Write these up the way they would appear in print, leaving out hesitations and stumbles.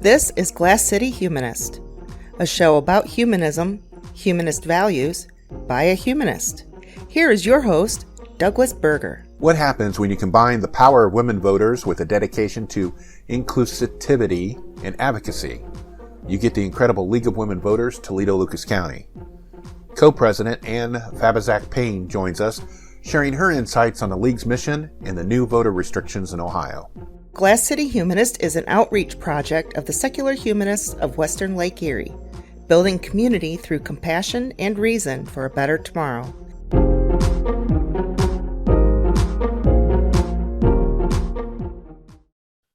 This is Glass City Humanist, a show about humanism, humanist values, by a humanist. Here is your host, Douglas Berger. What happens when you combine the power of women voters with a dedication to inclusivity and advocacy? You get the incredible League of Women Voters, Toledo, Lucas County. Co-President Anne Fabazac Payne joins us, sharing her insights on the League's mission and the new voter restrictions in Ohio. Glass City Humanist is an outreach project of the secular humanists of Western Lake Erie, building community through compassion and reason for a better tomorrow.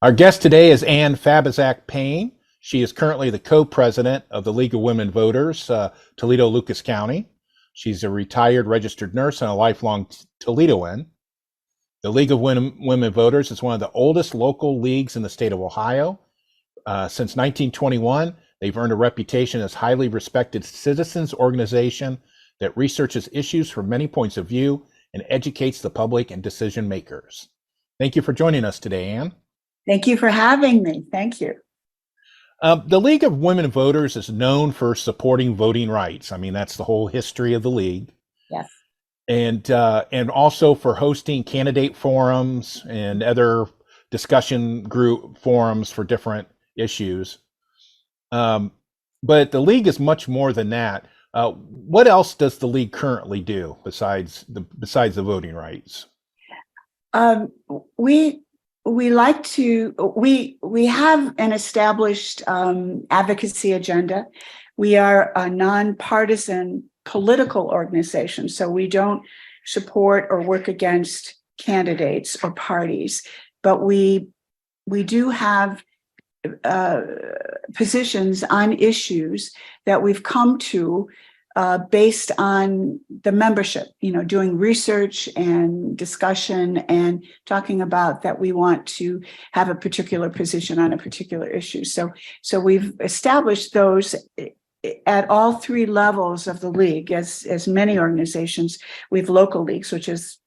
Our guest today is Anne Fabazac Payne. She is currently the co-president of the League of Women Voters, Toledo, Lucas County. She's a retired registered nurse and a lifelong Toledoan. The League of Women Voters is one of the oldest local leagues in the state of Ohio. Since 1921, they've earned a reputation as highly respected citizens organization that researches issues from many points of view and educates the public and decision makers. Thank you for joining us today, Anne. Thank you for having me. Thank you. The League of Women Voters is known for supporting voting rights. I mean, that's the whole history of the league. Yes. And also for hosting candidate forums and other discussion group forums for different issues. But the league is much more than that. What else does the league currently do besides the voting rights? We have an established advocacy agenda. We are a nonpartisan political organization, so we don't support or work against candidates or parties, but we do have positions on issues that we've come to based on the membership, doing research and discussion and talking about that we want to have a particular position on a particular issue. So we've established those at all three levels of the league. As many organizations, we have local leagues, which is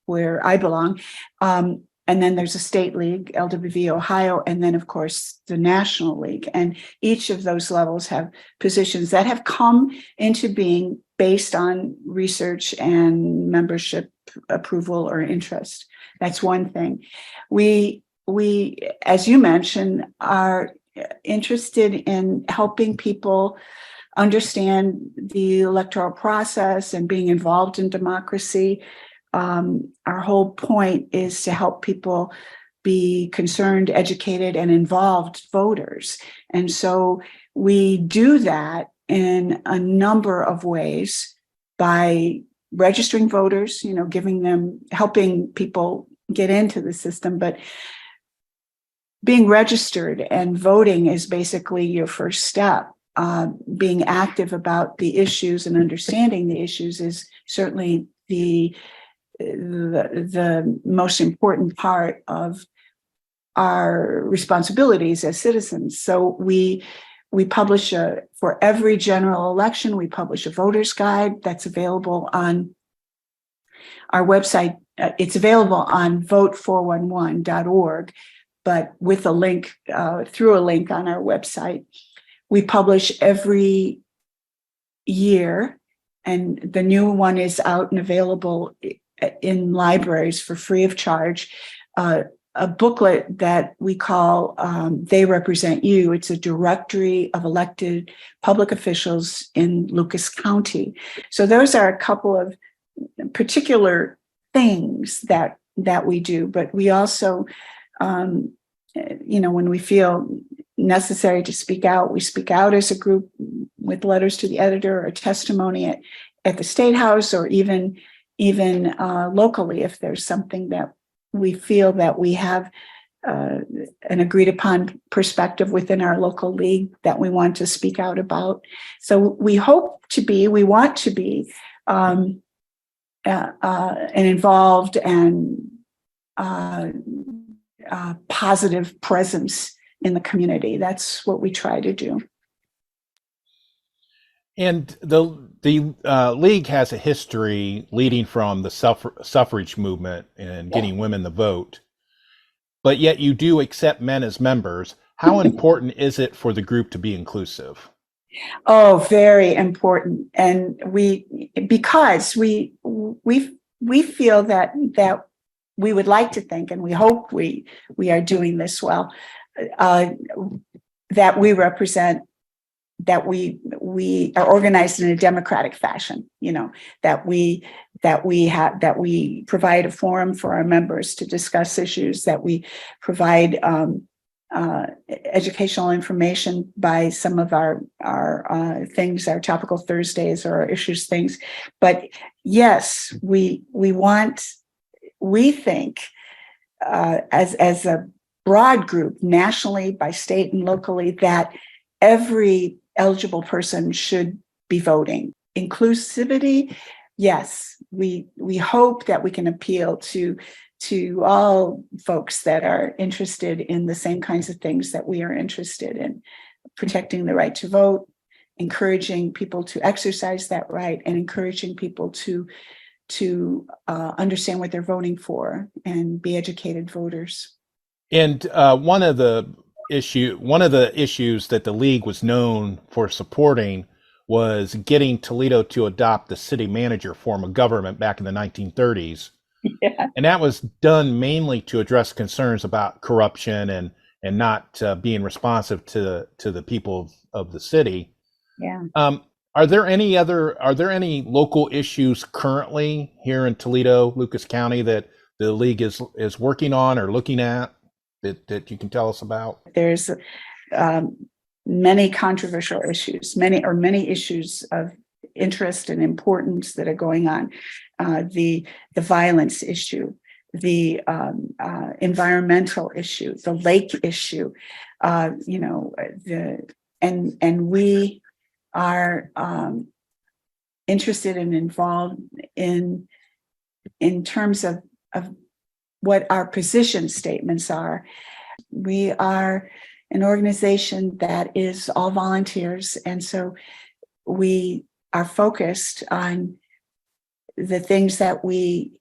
where I belong. And then there's a state league, LWV Ohio, and then, of course, the National League. And each of those levels have positions that have come into being based on research and membership approval or interest. That's one thing. We, as you mentioned, are interested in helping people understand the electoral process and being involved in democracy. Our whole point is to help people be concerned, educated, and involved voters. And so we do that in a number of ways by registering voters, helping people get into the system. But being registered and voting is basically your first step. Being active about the issues and understanding the issues is certainly the most important part of our responsibilities as citizens. So we publish for every general election, we publish a voter's guide that's available on our website. It's available on vote411.org, but with a link, through a link on our website. We publish every year, and the new one is out and available in libraries for free of charge, a booklet that we call They Represent You. It's a directory of elected public officials in Lucas County. So those are a couple of particular things that we do, but we also, when we feel necessary to speak out, we speak out as a group with letters to the editor or testimony at the State House, or even locally, if there's something that we feel that we have an agreed upon perspective within our local league that we want to speak out about. So we want to be an involved and positive presence in the community. That's what we try to do. And the league has a history leading from the suffrage movement and getting women the vote, but yet you do accept men as members. How important is it for the group to be inclusive? Oh, very important. And because we feel that we would like to think, and we hope we are doing this well, that we represent, that we are organized in a democratic fashion, that we provide a forum for our members to discuss issues, that we provide educational information by some of our things, our topical Thursdays or our issues things. But yes, we think as a broad group, nationally, by state and locally, that every eligible person should be voting. Inclusivity, yes, we hope that we can appeal to all folks that are interested in the same kinds of things that we are interested in: protecting the right to vote, encouraging people to exercise that right, and encouraging people to understand what they're voting for and be educated voters. And one of the issues that the league was known for supporting was getting Toledo to adopt the city manager form of government back in the 1930s. Yeah. And that was done mainly to address concerns about corruption and not being responsive to the people of the city. Yeah. Are there any local issues currently here in Toledo, Lucas County, that the league is working on or looking at that you can tell us about? There's many controversial issues, many issues of interest and importance that are going on. The violence issue, the environmental issue, the lake issue, and we are interested and involved in terms of what our position statements are. We are an organization that is all volunteers, and so we are focused on the things that we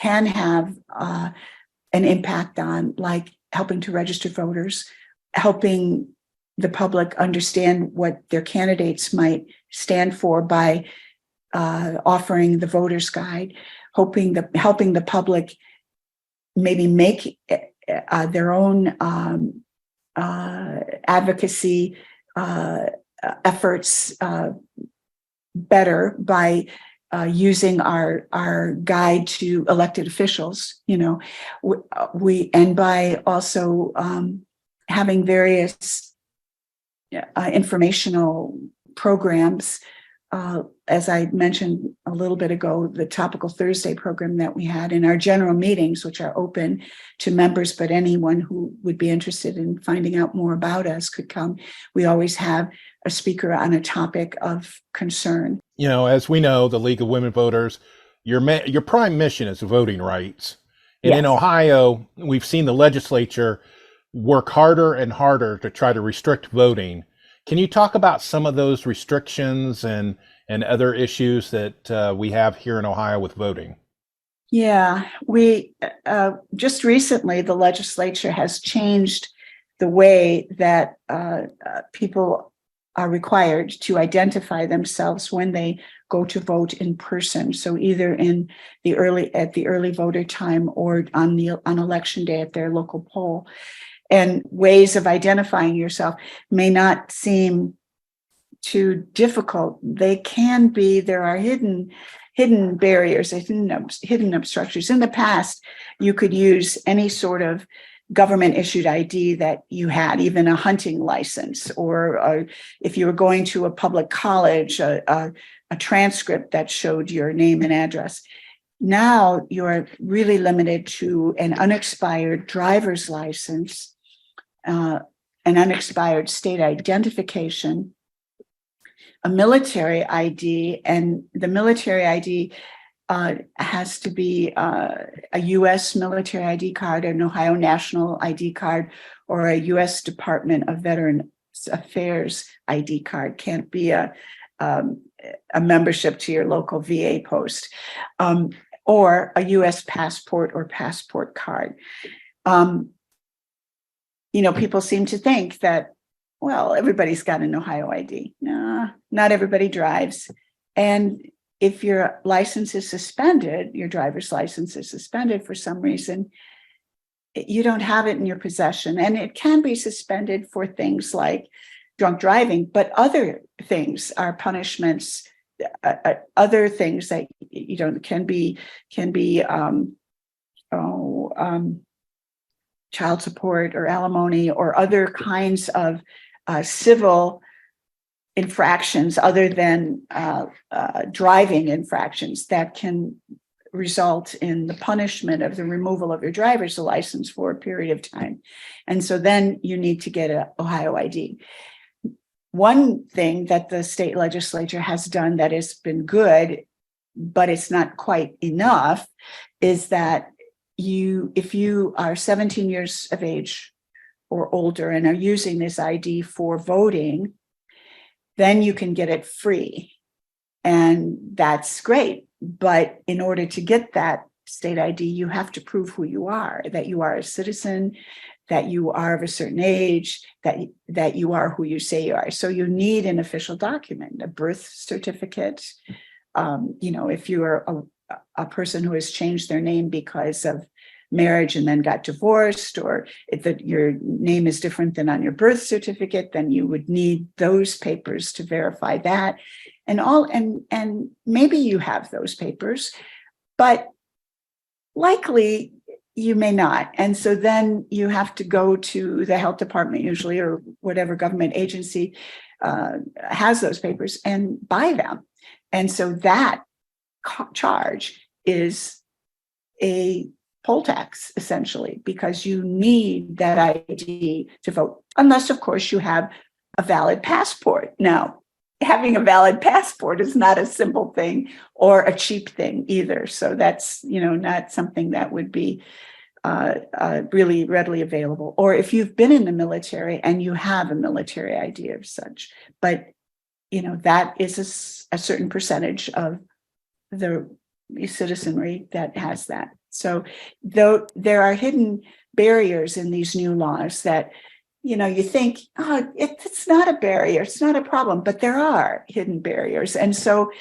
can have an impact on, like helping to register voters, helping the public understand what their candidates might stand for by offering the voters guide, helping the public maybe make their own advocacy efforts better by using our guide to elected officials, and by also having various informational programs. As I mentioned a little bit ago, the Topical Thursday program that we had in our general meetings, which are open to members, but anyone who would be interested in finding out more about us could come. We always have a speaker on a topic of concern. As we know, the League of Women Voters, your prime mission is voting rights. And Yes. In Ohio, we've seen the legislature work harder and harder to try to restrict voting. Can you talk about some of those restrictions and other issues that we have here in Ohio with voting? Yeah, we just recently, the legislature has changed the way that people are required to identify themselves when they go to vote in person. So either at the early voter time or on election day at their local poll. And ways of identifying yourself may not seem too difficult. They can be. There are hidden barriers, hidden obstructions. In the past, you could use any sort of government issued ID that you had, even a hunting license, or if you were going to a public college, a transcript that showed your name and address. Now you're really limited to an unexpired driver's license, an unexpired state identification, a military ID, and the military ID has to be a U.S. military ID card, an Ohio National ID card, or a U.S. Department of Veterans Affairs ID card. Can't be a membership to your local VA post, or a U.S. passport or passport card. people seem to think that, well, everybody's got an Ohio ID. No, not everybody drives. And if your license is suspended, your driver's license is suspended for some reason, you don't have it in your possession. And it can be suspended for things like drunk driving, but other things are punishments. Other things that can be child support or alimony or other kinds of civil infractions other than driving infractions that can result in the punishment of the removal of your driver's license for a period of time. And so then you need to get an Ohio ID. One thing that the state legislature has done that has been good, but it's not quite enough, is that if you are 17 years of age or older and are using this ID for voting, then you can get it free. And that's great. But in order to get that state ID, you have to prove who you are, that you are a citizen, that you are of a certain age, that you are who you say you are. So you need an official document, a birth certificate. If you are a person who has changed their name because of marriage and then got divorced, or if your name is different than on your birth certificate, then you would need those papers to verify that. And maybe you have those papers, but likely you may not. And so then you have to go to the health department usually, or whatever government agency has those papers, and buy them. And so that charge is a poll tax, essentially, because you need that ID to vote, unless, of course, you have a valid passport. Now, having a valid passport is not a simple thing or a cheap thing either. So that's, not something that would be really readily available. Or if you've been in the military and you have a military ID of such, but that is a certain percentage of the citizenry that has that. So though there are hidden barriers in these new laws that, you think, oh, it's not a barrier, it's not a problem, but there are hidden barriers. And so,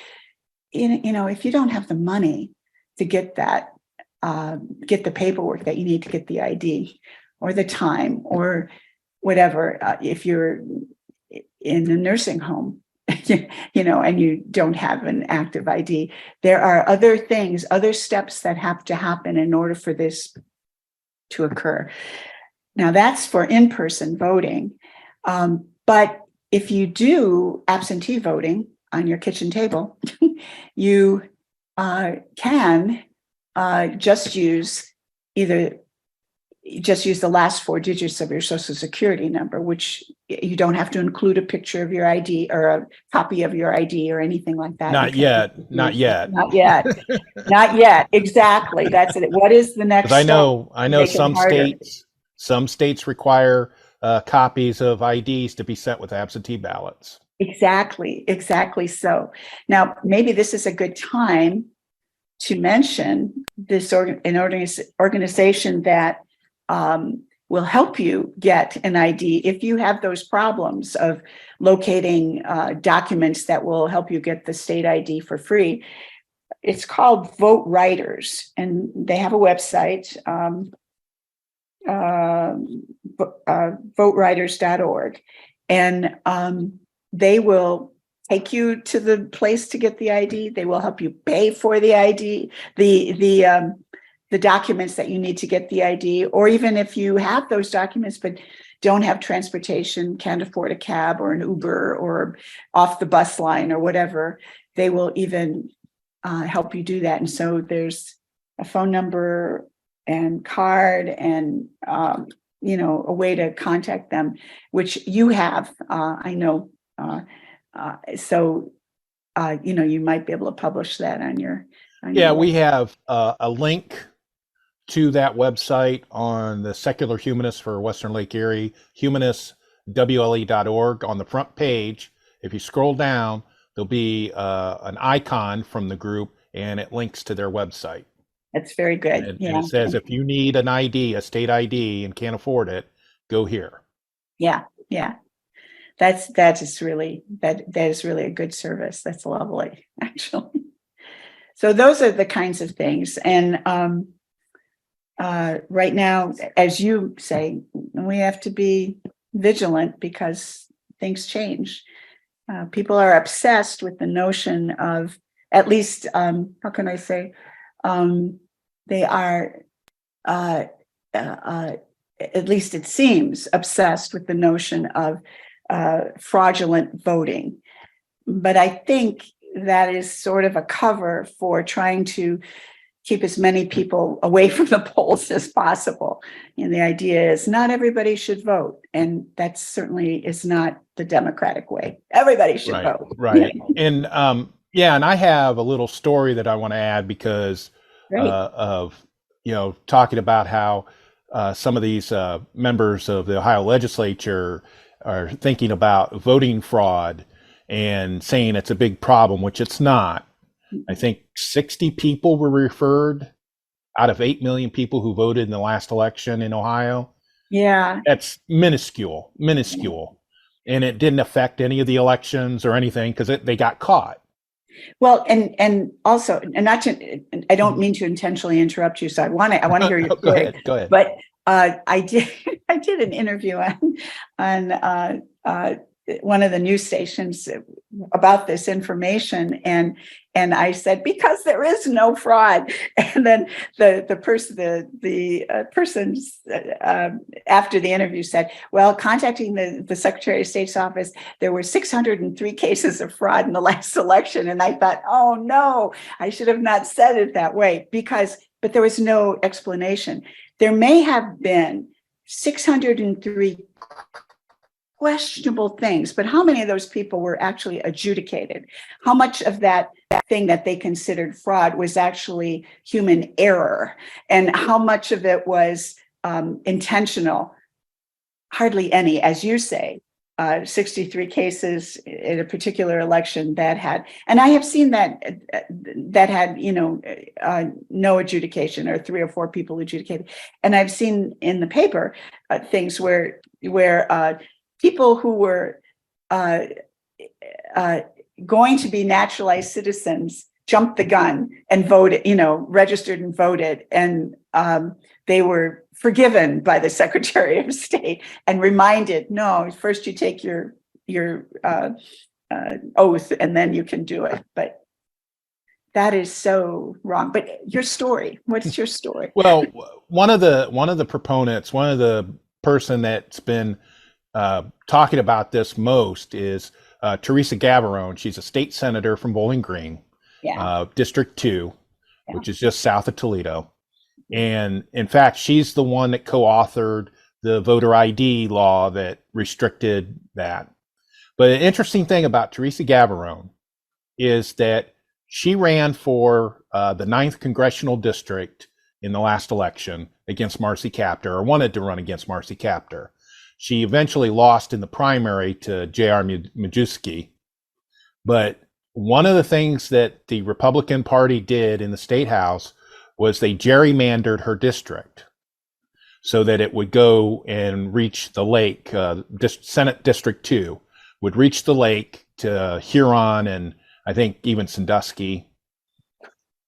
if you don't have the money to get that, get the paperwork that you need to get the ID, or the time, or whatever, if you're in a nursing home, and you don't have an active ID, there are other things, other steps that have to happen in order for this to occur. Now, that's for in-person voting. But if you do absentee voting on your kitchen table, you can just use the last four digits of your Social Security number, which you don't have to include a picture of your ID or a copy of your ID or anything like that. Not yet. Exactly. That's it. What is the next step? I know some states require copies of IDs to be sent with absentee ballots. Exactly so. Now, maybe this is a good time to mention this organization that will help you get an ID if you have those problems of locating documents that will help you get the state ID for free. It's called Vote Writers, and they have a website, votewriters.org, and they will take you to the place to get the ID. They will help you pay for the ID, the documents that you need to get the ID, or even if you have those documents but don't have transportation, can't afford a cab or an Uber or off the bus line or whatever, they will even help you do that. And so there's a phone number and card and a way to contact them, which you have, I know. So you might be able to publish that on your. We have a link to that website on the Secular Humanists for Western Lake Erie, humanistwle.org. On the front page, if you scroll down, there'll be an icon from the group, and it links to their website. That's very good. And it says if you need an ID, a state ID, and can't afford it, go here. Yeah. That is really a good service. That's lovely, actually. So those are the kinds of things. And right now, as you say, we have to be vigilant because things change. People are obsessed with the notion of, at least, how can I say, they are, at least it seems, obsessed with the notion of fraudulent voting. But I think that is sort of a cover for trying to keep as many people away from the polls as possible. And the idea is not everybody should vote. And that certainly is not the democratic way. Everybody should vote. Right. And and I have a little story that I want to add because of, talking about how some of these members of the Ohio legislature are thinking about voting fraud and saying it's a big problem, which it's not. I think 60 people were referred out of 8 million people who voted in the last election in Ohio. Yeah. That's minuscule. And it didn't affect any of the elections or anything because they got caught. Well, and also, and not to, I don't mean to intentionally interrupt you, so I want to hear your story. Go ahead. But I did an interview on one of the news stations about this information, and I said, because there is no fraud. And then the person after the interview said, well, contacting the Secretary of State's office, there were 603 cases of fraud in the last election. And I thought, oh no, I should have not said it that way, but there was no explanation. There may have been 603 questionable things, but how many of those people were actually adjudicated? How much of that thing that they considered fraud was actually human error? And how much of it was intentional? Hardly any, as you say. 63 cases in a particular election that had, and I have seen that had, no adjudication, or 3 or 4 people adjudicated. And I've seen in the paper things where people who were going to be naturalized citizens jumped the gun and voted, registered and voted, and they were forgiven by the Secretary of State and reminded, no, first you take your oath and then you can do it. But that is so wrong. But your story, what's your story? Well, one of the proponents, one of the person that's been talking about this most is Teresa Gavarone. She's a state senator from Bowling Green, District 2, which is just south of Toledo. And in fact, she's the one that co-authored the voter ID law that restricted that. But an interesting thing about Teresa Gavarone is that she ran for the 9th Congressional District in the last election against Marcy Kaptur, or wanted to run against Marcy Kaptur. She eventually lost in the primary to J.R. Majewski. But one of the things that the Republican Party did in the state house was they gerrymandered her district so that it would go and reach the lake. Senate District 2 would reach the lake to Huron and I think even Sandusky.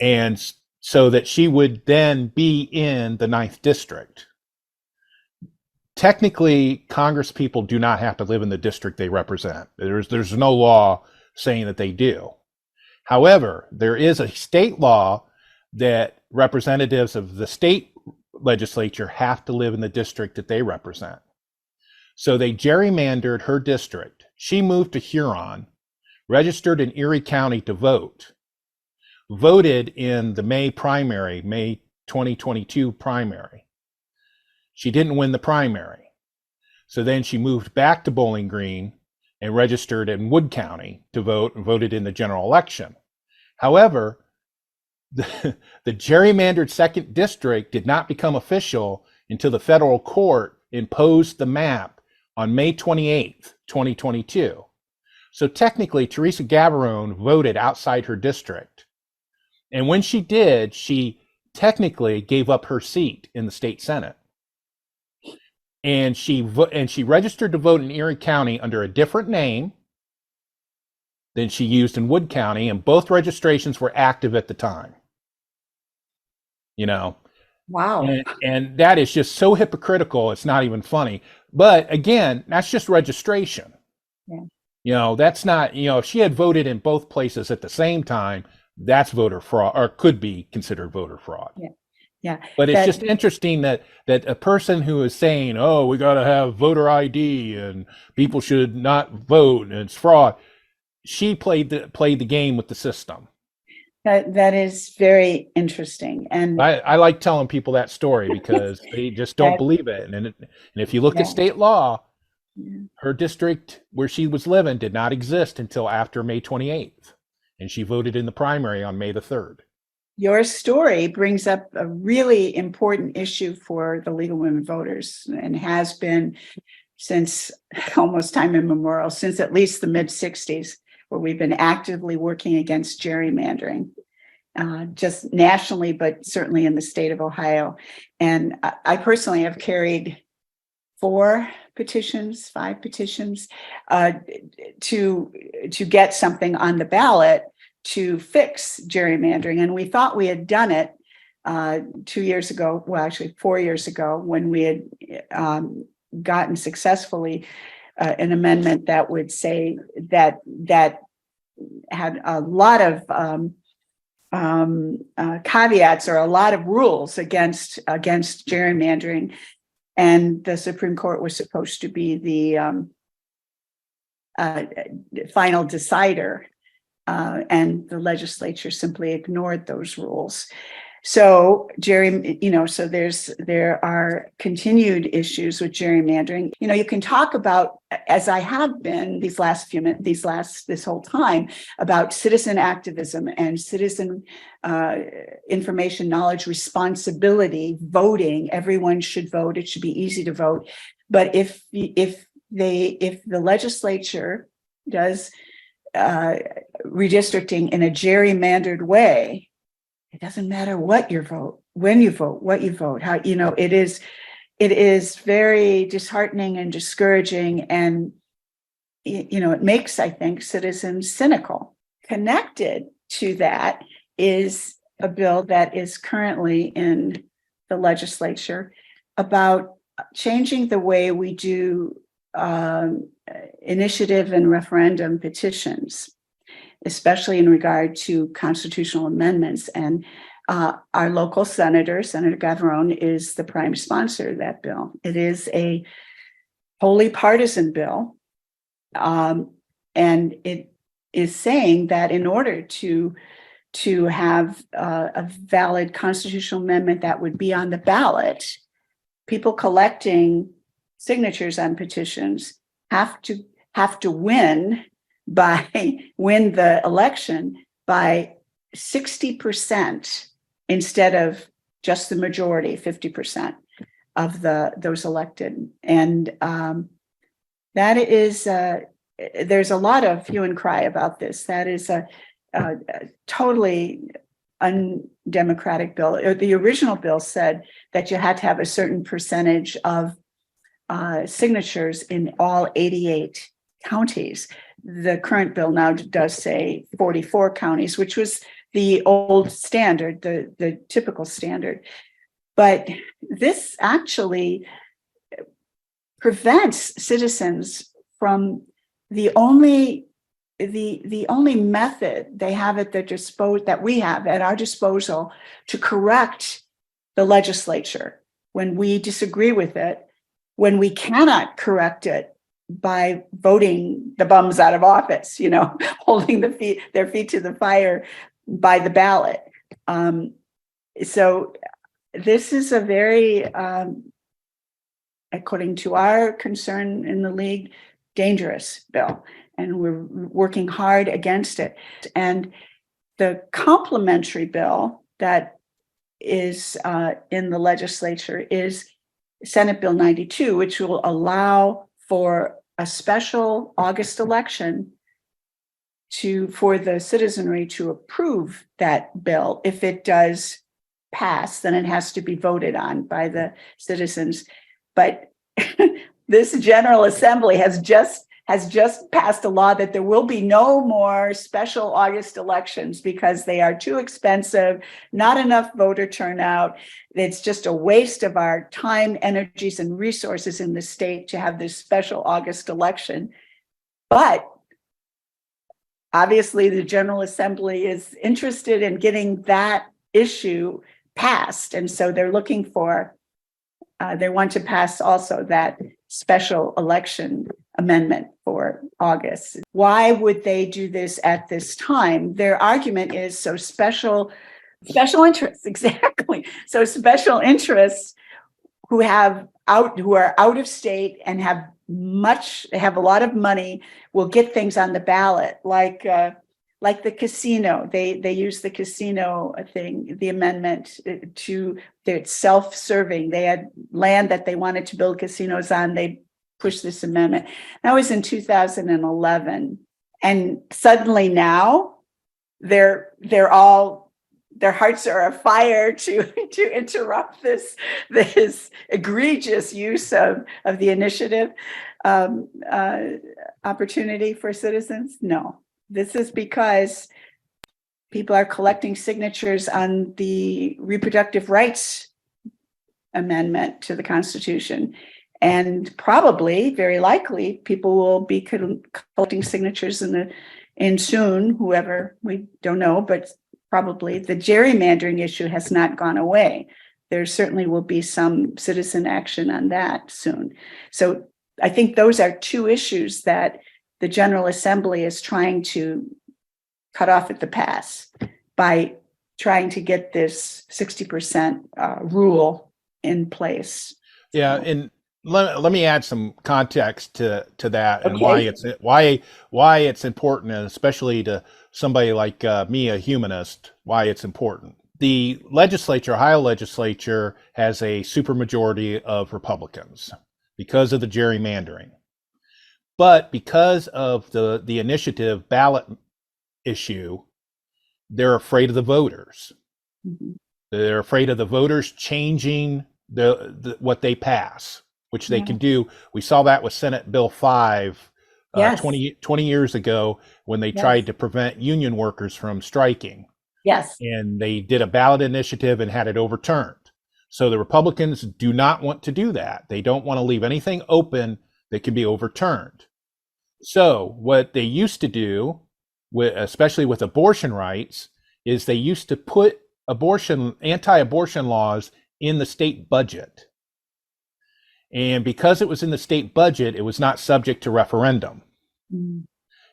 And so that she would then be in the 9th district. Technically, Congress people do not have to live in the district they represent. There's no law saying that they do. However, there is a state law that representatives of the state legislature have to live in the district that they represent. So they gerrymandered her district. She moved to Huron, registered in Erie County to vote, voted in the May 2022 primary. She didn't win the primary. So then she moved back to Bowling Green and registered in Wood County to vote and voted in the general election. However, the gerrymandered 2nd district did not become official until the federal court imposed the map on May 28th, 2022. So technically, Teresa Gavarone voted outside her district. And when she did, she technically gave up her seat in the state Senate. and she registered to vote in Erie County under a different name than she used in Wood County, and both registrations were active at the time. You know, Wow. and that is just so hypocritical. It's not even funny. But again, that's just registration. Yeah. You know, that's not, if she had voted in both places at the same time, that's voter fraud, or could be considered voter fraud. Yeah. Yeah. But it's just interesting that a person who is saying, "Oh, we got to have voter ID and people should not vote and it's fraud," she played the game with the system. That is very interesting. And I like telling people that story because they just don't believe it. And if you look at state law, her district where she was living did not exist until after May 28th. And she voted in the primary on May the 3rd. Your story brings up a really important issue for the League of Women Voters, and has been since almost time immemorial, since at least the mid-60s, where we've been actively working against gerrymandering, just nationally, but certainly in the state of Ohio. And I personally have carried 5 petitions to get something on the ballot to fix gerrymandering. And we thought we had done it 2 years ago, well, actually 4 years ago, when we had gotten successfully an amendment that would say that had a lot of caveats, or a lot of rules against gerrymandering. And the Supreme Court was supposed to be the final decider. And the legislature simply ignored those rules. So there are continued issues with gerrymandering. You can talk about, as I have been this whole time, about citizen activism and citizen information, knowledge, responsibility, voting. Everyone should vote. It should be easy to vote. But if the legislature does redistricting in a gerrymandered way, it doesn't matter what you vote, when you vote, what you vote, how, it is very disheartening and discouraging. And, it makes, I think, citizens cynical. Connected to that is a bill that is currently in the legislature about changing the way we do initiative and referendum petitions, especially in regard to constitutional amendments. And our local senator, Senator Gavarone, is the prime sponsor of that bill. It is a wholly partisan bill. And it is saying that in order to have a valid constitutional amendment that would be on the ballot, people collecting signatures on petitions have to win the election by 60% instead of just the majority, 50% of those elected. And that is there's a lot of hue and cry about this. That is a totally undemocratic bill. The original bill said that you had to have a certain percentage of signatures in all 88 counties. The current bill now does say 44 counties, which was the old standard, the typical standard. But this actually prevents citizens from the only method they have at their disposal, that we have at our disposal, to correct the legislature when we disagree with it, when we cannot correct it by voting the bums out of office, holding their feet to the fire by the ballot. So this is a very, according to our concern in the league, dangerous bill, and we're working hard against it. And the complementary bill that is in the legislature is Senate Bill 92, which will allow for a special August election for the citizenry to approve that bill. If it does pass, then it has to be voted on by the citizens. But this General Assembly has just passed a law that there will be no more special August elections because they are too expensive, not enough voter turnout. It's just a waste of our time, energies, and resources in the state to have this special August election. But obviously, the General Assembly is interested in getting that issue passed. And so they're looking for, they want to pass also that special election amendment for August. Why would they do this at this time? Their argument is so special interests, exactly. So special interests who are out of state and have a lot of money will get things on the ballot, like the casino. They use the casino thing, the amendment to it's self-serving. They had land that they wanted to build casinos on. They pushed this amendment. That was in 2011, and suddenly now their hearts are afire to interrupt this egregious use of the initiative opportunity for citizens. No, this is because people are collecting signatures on the reproductive rights amendment to the Constitution. And probably, very likely, people will be collecting signatures in soon, whoever, we don't know, but probably the gerrymandering issue has not gone away. There certainly will be some citizen action on that soon. So I think those are two issues that the General Assembly is trying to cut off at the pass by trying to get this 60% rule in place. Yeah, and let me add some context to that and Okay. why it's important, and especially to somebody like me, a humanist, why it's important. The Ohio legislature has a supermajority of Republicans because of the gerrymandering. But because of the initiative ballot issue, they're afraid of the voters. Mm-hmm. They're afraid of the voters changing what they pass, which they can do. We saw that with Senate Bill 5 Yes. 20 years ago when they tried to prevent union workers from striking. Yes. And they did a ballot initiative and had it overturned. So the Republicans do not want to do that. They don't want to leave anything open that can be overturned. So what they used to do, especially with abortion rights, is they used to put anti-abortion laws in the state budget. And because it was in the state budget, it was not subject to referendum. Mm.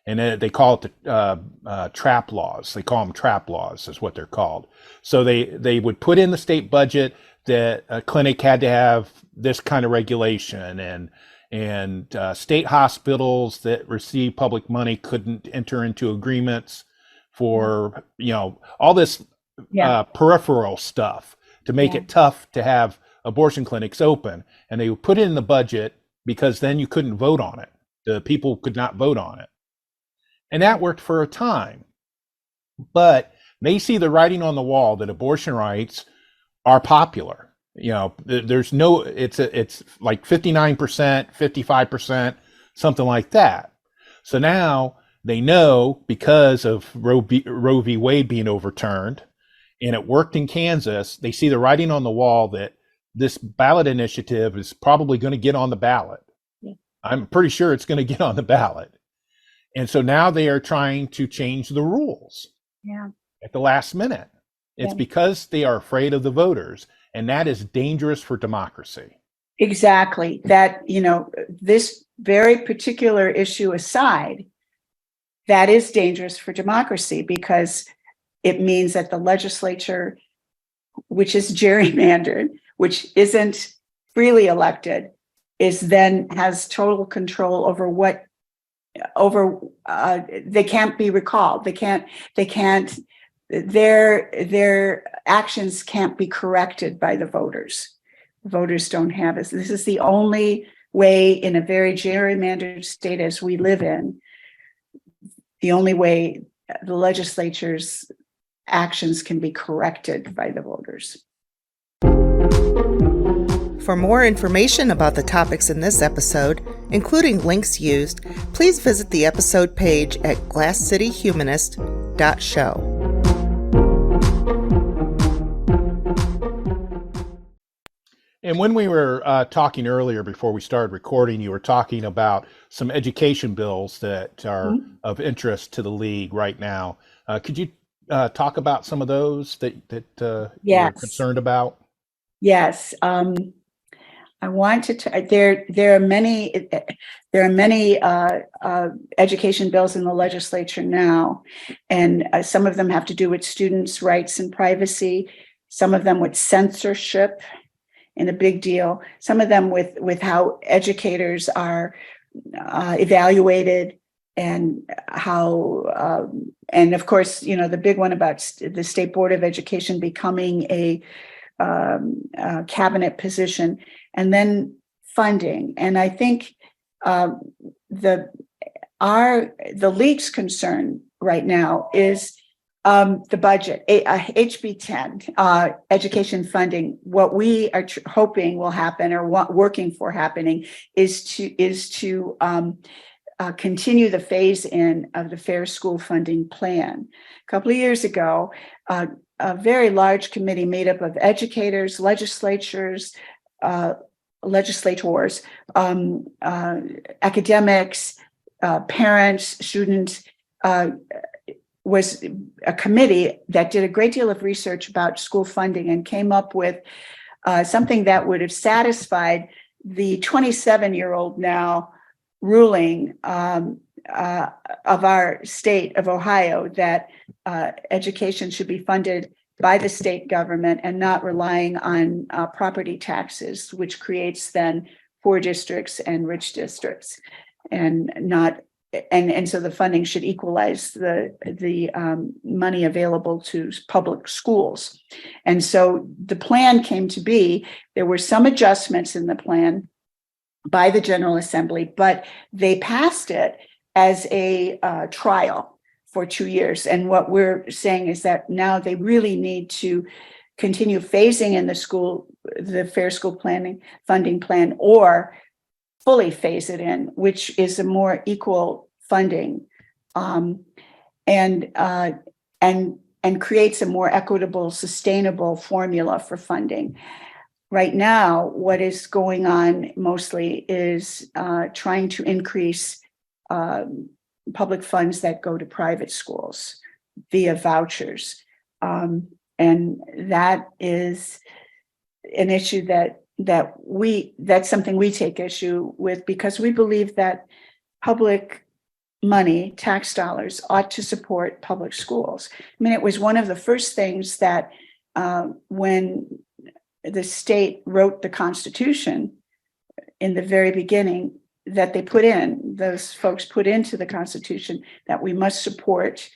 And they call it the trap laws. They call them trap laws is what they're called. So they would put in the state budget that a clinic had to have this kind of regulation, and state hospitals that receive public money couldn't enter into agreements for, all this peripheral stuff to make it tough to have abortion clinics open. And they would put it in the budget because then you couldn't vote on it. The people could not vote on it. And that worked for a time. But they see the writing on the wall that abortion rights are popular. There's no, it's like 59%, 55%, something like that. So now they know, because of Roe v. Wade being overturned, and it worked in Kansas, they see the writing on the wall that this ballot initiative is probably going to get on the ballot. Yeah. I'm pretty sure it's going to get on the ballot. And so now they are trying to change the rules at the last minute. It's because they are afraid of the voters, and that is dangerous for democracy. Exactly. That, this very particular issue aside, that is dangerous for democracy, because it means that the legislature, which is gerrymandered, which isn't freely elected, has total control over they can't be recalled. Their actions can't be corrected by the voters. Voters don't have it. This is the only way, in a very gerrymandered state as we live in, the only way the legislature's actions can be corrected by the voters. For more information about the topics in this episode, including links used, please visit the episode page at glasscityhumanist.show. And when we were talking earlier before we started recording, you were talking about some education bills that are of interest to the league right now. Could you talk about some of those that you're concerned about? Yes. I wanted to. There are many education bills in the legislature now, and some of them have to do with students' rights and privacy. Some of them with censorship, and a big deal. Some of them with how educators are evaluated, and how and of course, the big one about the State Board of Education becoming a cabinet position, and then funding. And I think the league's concern right now is the budget, HB 10, education funding. What we are hoping will happen, or working for happening, is to continue the phase in of the Fair School Funding Plan. A couple of years ago, a very large committee made up of educators, legislators, academics, parents, students, was a committee that did a great deal of research about school funding and came up with something that would have satisfied the 27-year-old now ruling of our state of Ohio, that education should be funded by the state government and not relying on property taxes, which creates then poor districts and rich districts, and so the funding should equalize the money available to public schools. And so the plan came to be. There were some adjustments in the plan by the General Assembly, but they passed it as a trial for 2 years. And what we're saying is that now they really need to continue phasing in the Fair School Funding Plan, or fully phase it in, which is a more equal funding, and creates a more equitable, sustainable formula for funding. Right now, what is going on mostly is trying to increase public funds that go to private schools via vouchers. And that is an issue that's something we take issue with, because we believe that public money, tax dollars, ought to support public schools. I mean, it was one of the first things that when the state wrote the Constitution in the very beginning, that those folks put into the Constitution, that we must support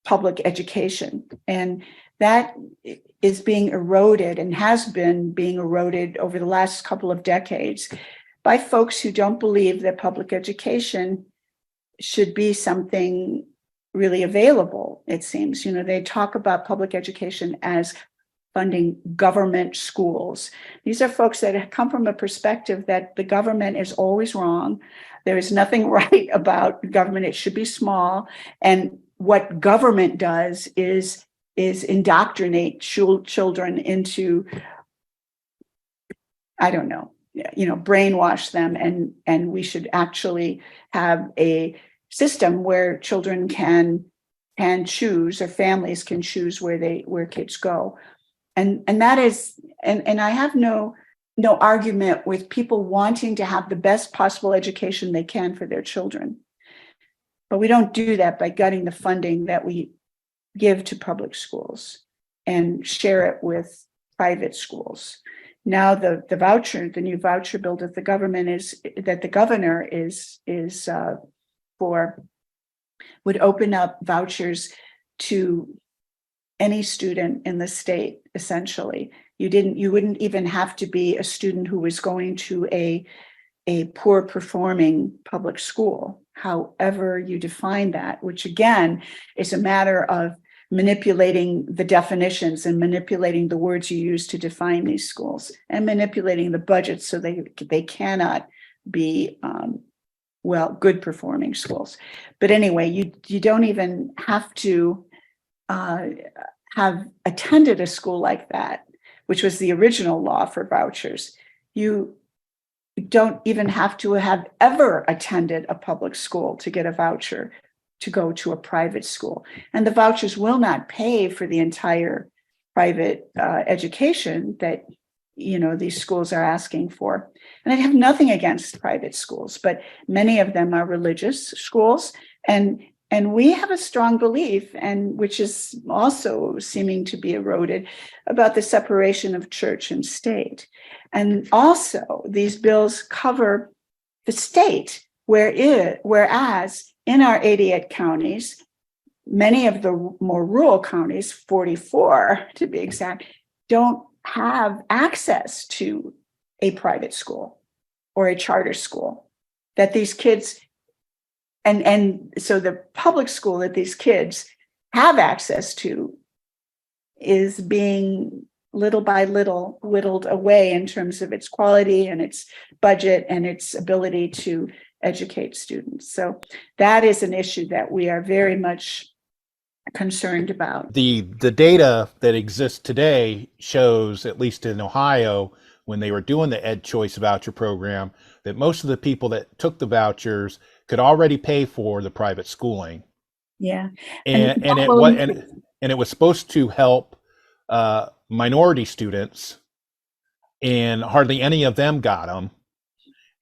public education. And that is being eroded, and has been being eroded over the last couple of decades, by folks who don't believe that public education should be something really available, it seems. They talk about public education as funding government schools. These are folks that come from a perspective that the government is always wrong. There is nothing right about government. It should be small. And what government does is indoctrinate children into, brainwash them. And we should actually have a system where children can choose, or families can choose where kids go. And that is, and I have no argument with people wanting to have the best possible education they can for their children. But we don't do that by gutting the funding that we give to public schools and share it with private schools. Now the new voucher bill that the governor is for would open up vouchers to any student in the state, essentially. You wouldn't even have to be a student who was going to a poor performing public school, however you define that, which again is a matter of manipulating the definitions and manipulating the words you use to define these schools and manipulating the budgets so they cannot be good performing schools. But anyway, you don't even have to have attended a school like that, which was the original law for vouchers. You don't even have to have ever attended a public school to get a voucher to go to a private school. And the vouchers will not pay for the entire private education that these schools are asking for. And I have nothing against private schools, but many of them are religious schools. And we have a strong belief, and which is also seeming to be eroded, about the separation of church and state. And also, these bills cover the state, whereas in our 88 counties, many of the more rural counties, 44 to be exact, don't have access to a private school or a charter school that these kids, and so the public school that these kids have access to is being little by little whittled away in terms of its quality and its budget and its ability to educate students. So that is an issue that we are very much concerned about. The data that exists today shows, at least in Ohio, when they were doing the Ed Choice voucher program, that most of the people that took the vouchers could already pay for the private schooling. Yeah. And it was supposed to help minority students, and hardly any of them got them.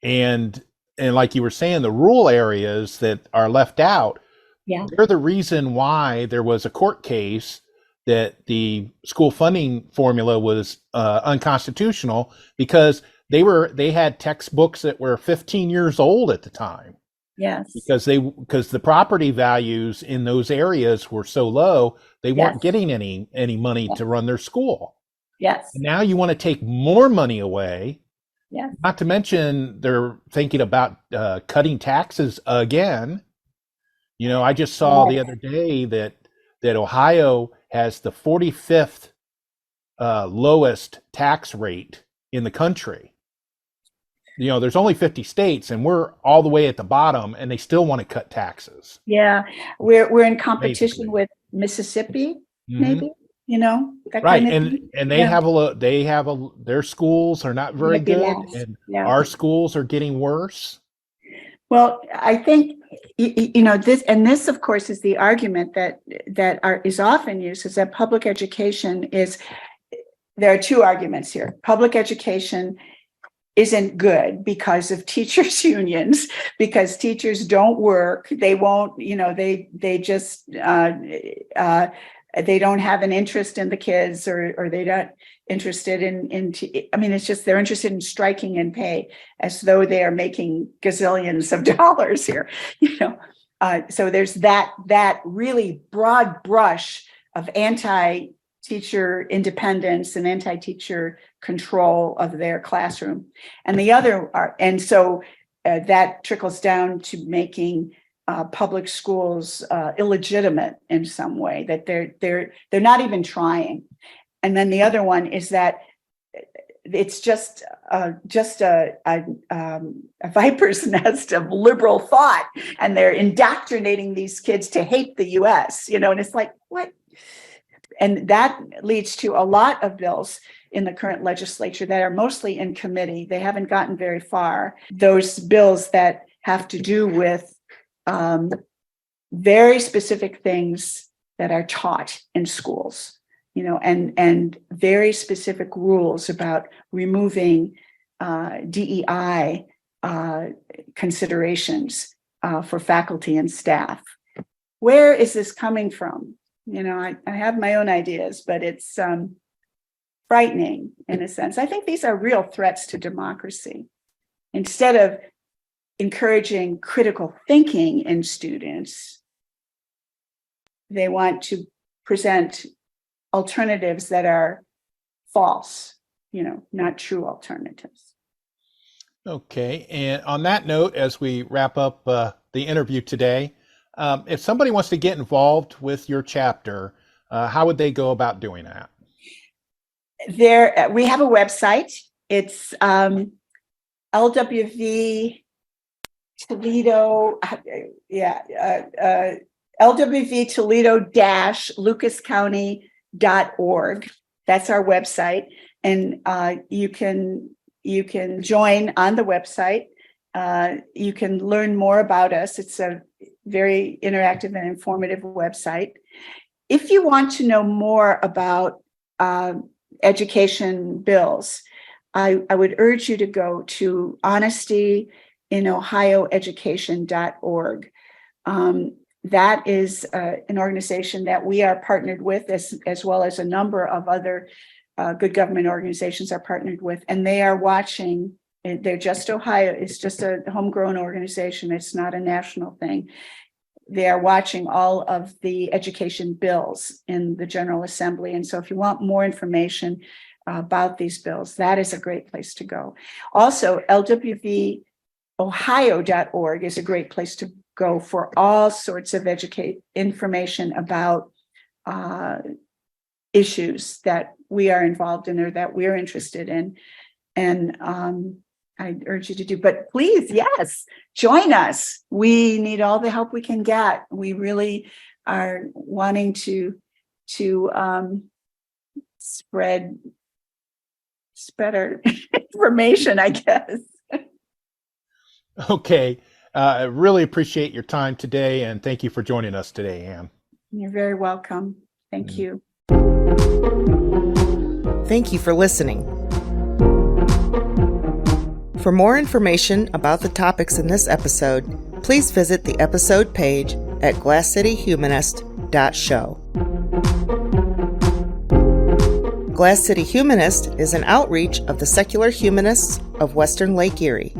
And like you were saying, the rural areas that are left out, they're the reason why there was a court case that the school funding formula was unconstitutional, because they had textbooks that were 15 years old at the time. Yes. Because the property values in those areas were so low, they weren't getting any money to run their school. Yes. And now you want to take more money away. Yes. Not to mention they're thinking about cutting taxes again. I just saw the other day that Ohio has the 45th lowest tax rate in the country. There's only 50 states, and we're all the way at the bottom, and they still want to cut taxes. Yeah, we're in competition Basically. with Mississippi, Mhm. maybe. That Right, kind of thing. and their schools are not very Maybe good, less. and Yeah. our schools are getting worse. Well, I think this, of course, is the argument that is often used, is that public education is. There are two arguments here. Public education isn't good because of teachers' unions, because teachers don't work. They won't. They just they don't have an interest in the kids, or they're not interested in it's just they're interested in striking in pay, as though they are making gazillions of dollars here. So there's that really broad brush of anti-teacher independence and anti-teacher control of their classroom, and the other are, and so that trickles down to making public schools illegitimate in some way, that they're not even trying. And then the other one is that it's just a viper's nest of liberal thought, and they're indoctrinating these kids to hate the U.S. And it's like, what? And that leads to a lot of bills in the current legislature that are mostly in committee. They haven't gotten very far. Those bills that have to do with very specific things that are taught in schools, and very specific rules about removing DEI considerations for faculty and staff. Where is this coming from? I have my own ideas, but it's frightening in a sense. I think these are real threats to democracy. Instead of encouraging critical thinking in students, they want to present alternatives that are false, not true alternatives. Okay, and on that note, as we wrap up the interview today, if somebody wants to get involved with your chapter, how would they go about doing that? There, we have a website. It's LWV Toledo, LWV Toledo-LucasCounty.org. That's our website, and you can join on the website. You can learn more about us. It's a very interactive and informative website. If you want to know more about education bills, I would urge you to go to honestyinohioeducation.org. That is an organization that we are partnered with, as well as a number of other good government organizations are partnered with, and they are watching. They're just Ohio. It's just a homegrown organization. It's not a national thing. They are watching all of the education bills in the General Assembly. And so if you want more information about these bills, that is a great place to go. Also, lwvohio.org is a great place to go for all sorts of information about issues that we are involved in or that we're interested in. And I urge you to do, but please, yes, join us. We need all the help we can get. We really are wanting to spread our information, I guess. Okay. I really appreciate your time today, and thank you for joining us today, Anne. You're very welcome. Thank you. Thank you for listening. For more information about the topics in this episode, please visit the episode page at glasscityhumanist.show. Glass City Humanist is an outreach of the Secular Humanists of Western Lake Erie.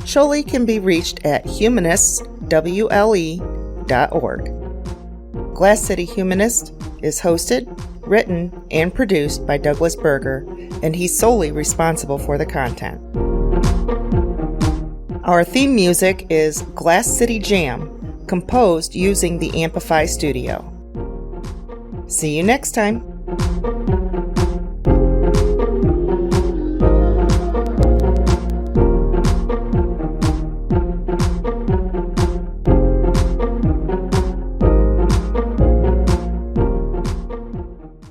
Sholi can be reached at humanistswle.org. Glass City Humanist is hosted, written, and produced by Douglas Berger, and he's solely responsible for the content. Our theme music is Glass City Jam, composed using the Amplify Studio. See you next time.